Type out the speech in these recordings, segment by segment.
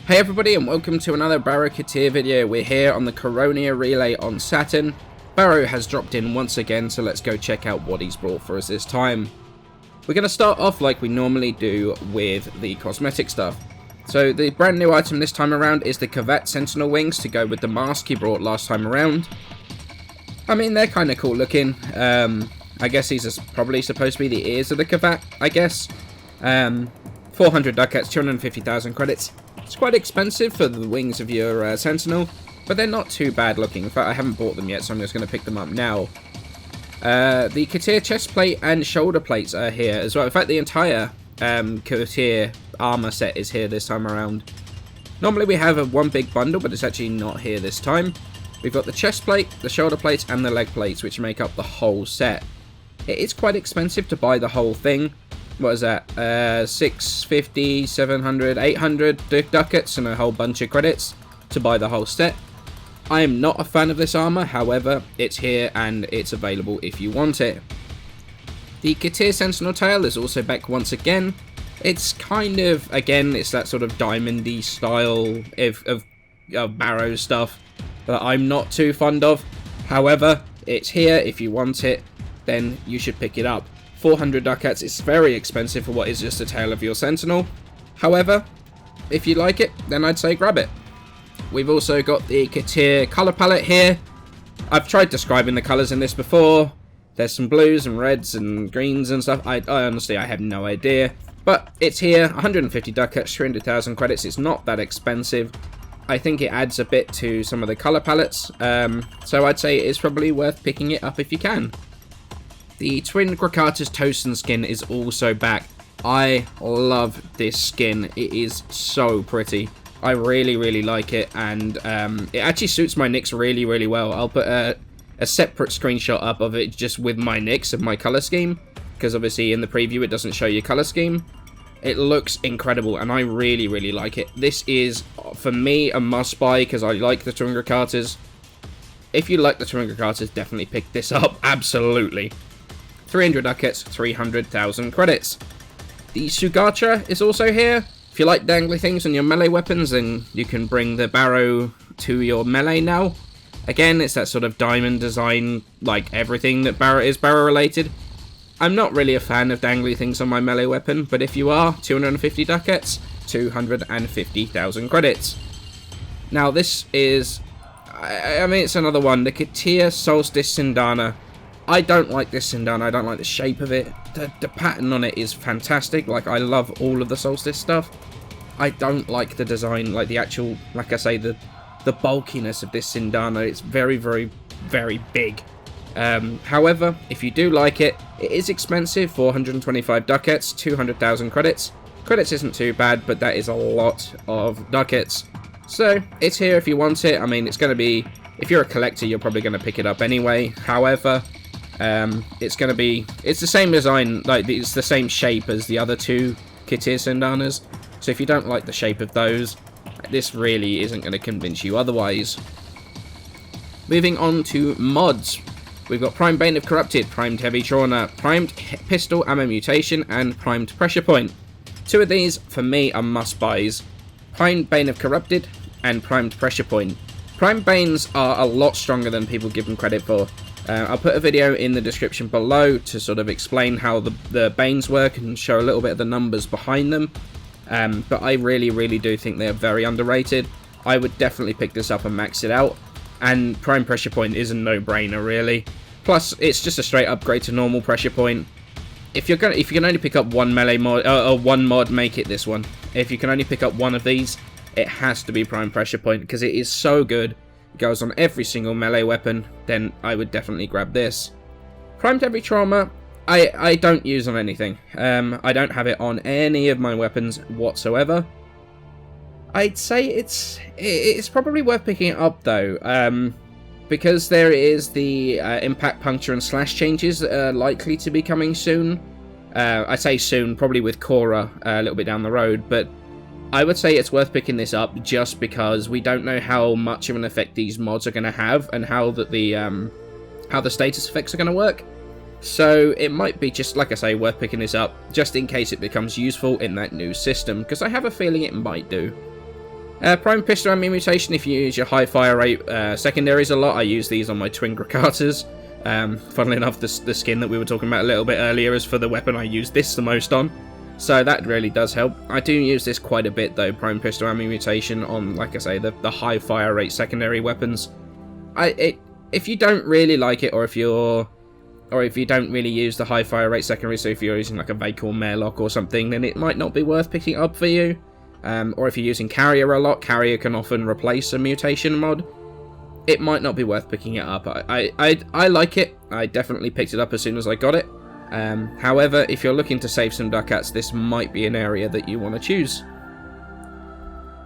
Hey everybody, and welcome to another Baro tier video. We're here on the Coronia Relay on Saturn. Baro has dropped in once again, so let's go check out what he's brought for us this time. We're going to start off like we normally do with the cosmetic stuff. So the brand new item this time around is the Kavat Sentinel Wings to go with the mask he brought last time around. I mean, they're kind of cool looking. I guess these are probably supposed to be the ears of the Kavat, I guess. 400 ducats, 250,000 credits. It's quite expensive for the wings of your Sentinel, but they're not too bad looking. In fact, I haven't bought them yet, so I'm just going to pick them up now. The Katir chest plate and shoulder plates are here as well. In fact, the entire Katir armor set is here this time around. Normally we have one big bundle, but it's actually not here this time. We've got the chest plate, the shoulder plates, and the leg plates, which make up the whole set. It is quite expensive to buy the whole thing. What is that? 650, 700, 800 ducats and a whole bunch of credits to buy the whole set. I am not a fan of this armor, however, it's here and it's available if you want it. The Katir Sentinel tail is also back once again. It's kind of, again, it's that sort of diamondy style of Baro stuff that I'm not too fond of. However, it's here. If you want it, then you should pick it up. 400 ducats is very expensive for what is just a tail of your Sentinel. However, if you like it, then I'd say grab it. We've also got the Katir colour palette here. I've tried describing the colours in this before. There's some blues and reds and greens and stuff. I honestly, I have no idea. But it's here, 150 ducats, 300,000 credits. It's not that expensive. I think it adds a bit to some of the colour palettes. So I'd say it is probably worth picking it up if you can. The Twin Grakatas Tosin skin is also back. I love this skin. It is so pretty. I really like it, and it actually suits my nicks really well. I'll put a separate screenshot up of it just with my nicks and my colour scheme, because obviously in the preview it doesn't show your colour scheme. It looks incredible, and I really like it. This is, for me, a must buy because I like the Twin Grakatas. If you like the Twin Grakatas, definitely pick this up. Absolutely. 300 ducats, 300,000 credits. The Sugatra is also here. If you like dangly things on your melee weapons, then you can bring the Baro to your melee now. Again, it's that sort of diamond design, like everything that Baro is Baro related. I'm not really a fan of dangly things on my melee weapon, but if you are, 250 ducats, 250,000 credits. Now this is, I mean, it's another one, the Katir Solstice Sindana. I don't like this Sindana, I don't like the shape of it. The pattern on it is fantastic, like I love all of the Solstice stuff. I don't like the design, like the actual, like I say, the bulkiness of this Sindana. It's very big. However, if you do like it, it is expensive, 425 ducats, 200,000 credits. Credits isn't too bad, but that is a lot of ducats. So, it's here if you want it. I mean, it's going to be, if you're a collector, you're probably going to pick it up anyway. However, it's the same design, like it's the same shape as the other two Katir Sindanas. So if you don't like the shape of those, this really isn't going to convince you otherwise. Moving on to mods. We've got Primed Bane of Corrupted, Primed Heavy Trauma, Primed Pistol Ammo Mutation, and Primed Pressure Point. Two of these, for me, are must-buys. Primed Bane of Corrupted and Primed Pressure Point. Primed Banes are a lot stronger than people give them credit for. I'll put a video in the description below to sort of explain how the Banes work and show a little bit of the numbers behind them. But I really do think they're very underrated. I would definitely pick this up and max it out. And Prime Pressure Point is a no-brainer, really. Plus, it's just a straight upgrade to normal Pressure Point. If you can only pick up one melee mod, or one mod, make it this one. If you can only pick up one of these, it has to be Prime Pressure Point, because it is so good. It goes on every single melee weapon, then I would definitely grab this. Primed Heavy Trauma, I don't use on anything. I don't have it on any of my weapons whatsoever. I'd say it's probably worth picking it up though, because there is the impact, puncture, and slash changes that are likely to be coming soon. I say soon, probably with Korra a little bit down the road, but I would say it's worth picking this up just because we don't know how much of an effect these mods are going to have and how the status effects are going to work. So it might be, just like I say, worth picking this up just in case it becomes useful in that new system, because I have a feeling it might do. Prime Pistol Ammo Mutation, if you use your high fire rate secondaries a lot. I use these on my twin Grakatas. Funnily enough, the skin that we were talking about a little bit earlier is for the weapon I use this the most on. So that really does help. I do use this quite a bit though, Prime Pistol Ammo Mutation, on, like I say, the high fire rate secondary weapons. If you don't really like it, or if you don't really use the high fire rate secondary, so if you're using like a Vake or Marelock or something, then it might not be worth picking up for you. Or if you're using Carrier a lot, Carrier can often replace a mutation mod. It might not be worth picking it up. I like it. I definitely picked it up as soon as I got it. However, if you're looking to save some ducats, this might be an area that you want to choose.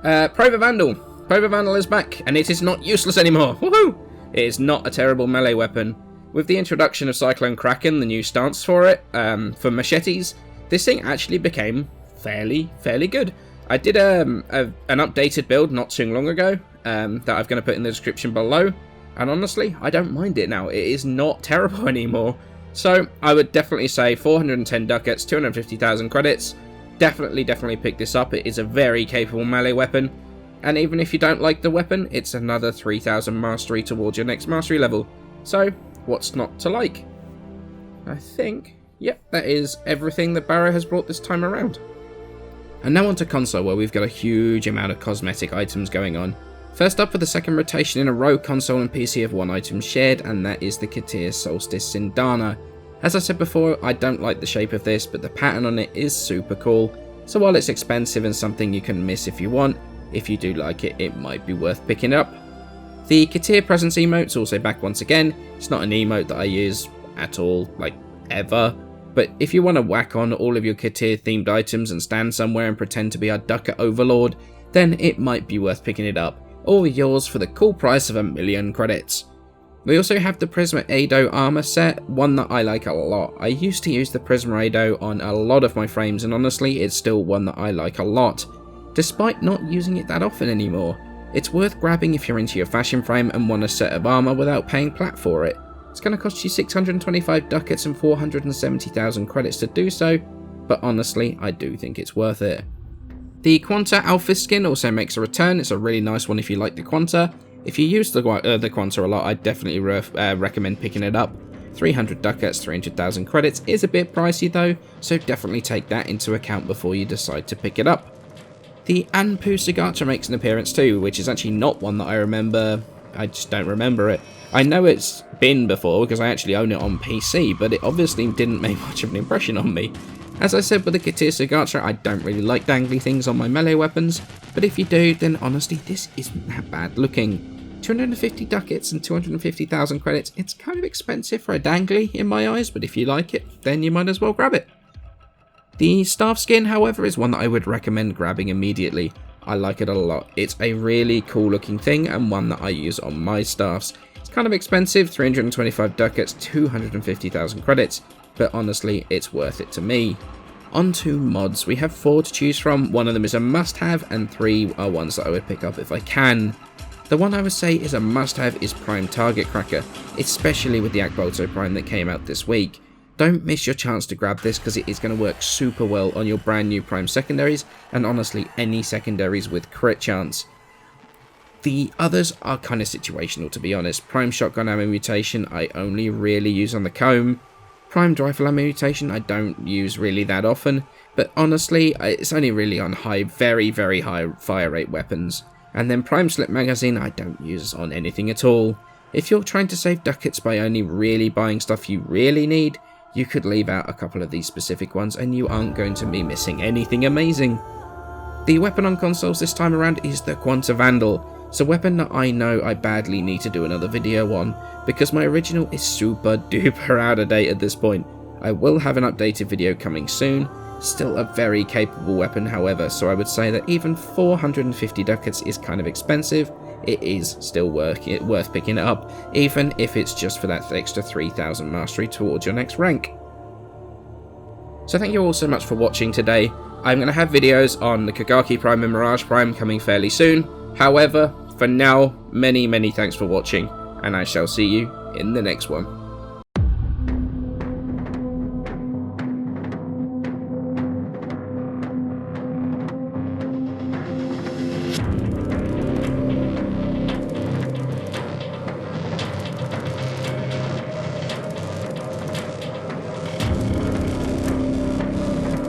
Prova Vandal. Prova Vandal is back, and it is not useless anymore. Woohoo! It is not a terrible melee weapon. With the introduction of Cyclone Kraken, the new stance for it, for machetes, this thing actually became fairly good. I did an updated build not too long ago that I'm going to put in the description below, and honestly, I don't mind it now. It is not terrible anymore. So I would definitely say 410 ducats, 250,000 credits. Definitely pick this up. It is a very capable melee weapon, and even if you don't like the weapon, it's another 3,000 mastery towards your next mastery level. So what's not to like? I think, yep, that is everything that Baro has brought this time around. And now on to console, where we've got a huge amount of cosmetic items going on. First up, for the second rotation in a row, console and PC have one item shared, and that is the Katir Solstice Sindana. As I said before, I don't like the shape of this, but the pattern on it is super cool, so while it's expensive and something you can miss if you want, if you do like it, it might be worth picking up. The Katir Presence emote's also back once again. It's not an emote that I use at all, like, ever. But if you want to whack on all of your Katir themed items and stand somewhere and pretend to be a ducat overlord, then it might be worth picking it up. All yours for the cool price of 1,000,000 credits. We also have the Prisma Ado armor set, one that I like a lot. I used to use the Prisma Ado on a lot of my frames, and honestly, it's still one that I like a lot, despite not using it that often anymore. It's worth grabbing if you're into your fashion frame and want a set of armor without paying plat for it. It's going to cost you 625 ducats and 470,000 credits to do so, but honestly, I do think it's worth it. The Quanta Alpha skin also makes a return. It's a really nice one if you like the Quanta. If you use the Quanta a lot, I'd definitely recommend picking it up. 300 ducats, 300,000 credits is a bit pricey though, so definitely take that into account before you decide to pick it up. The Anpu Sagatra makes an appearance too, which is actually not one that I remember. I just don't remember it. I know it's been before because I actually own it on PC, but it obviously didn't make much of an impression on me. As I said with the Katir Sagatra, I don't really like dangly things on my melee weapons, but if you do, then honestly, this isn't that bad looking. 250 ducats and 250,000 credits, it's kind of expensive for a dangly in my eyes, but if you like it, then you might as well grab it. The staff skin, however, is one that I would recommend grabbing immediately. I like it a lot. It's a really cool looking thing and one that I use on my staffs. It's kind of expensive, 325 ducats, 250,000 credits, but honestly, it's worth it to me. On to mods, we have 4 to choose from. One of them is a must-have, and 3 are ones that I would pick up if I can. The one I would say is a must-have is Prime Target Cracker, especially with the Akbolto Prime that came out this week. Don't miss your chance to grab this because it is going to work super well on your brand new Prime secondaries, and honestly any secondaries with crit chance. The others are kind of situational, to be honest. Prime Shotgun Ammo Mutation I only really use on the Comb. Prime Rifle Ammo Mutation I don't use really that often, but honestly it's only really on very high fire rate weapons. And then Prime Slip Magazine I don't use on anything at all. If you're trying to save ducats by only really buying stuff you really need, you could leave out a couple of these specific ones and you aren't going to be missing anything amazing. The weapon on consoles this time around is the Quanta Vandal. It's a weapon that I know I badly need to do another video on, because my original is super duper out of date at this point. I will have an updated video coming soon. Still a very capable weapon however, so I would say that even 450 ducats is kind of expensive. It is still worth picking it up, even if it's just for that extra 3,000 mastery towards your next rank. So thank you all so much for watching today. I'm going to have videos on the Kagaki Prime and Mirage Prime coming fairly soon. However, for now, many thanks for watching, and I shall see you in the next one.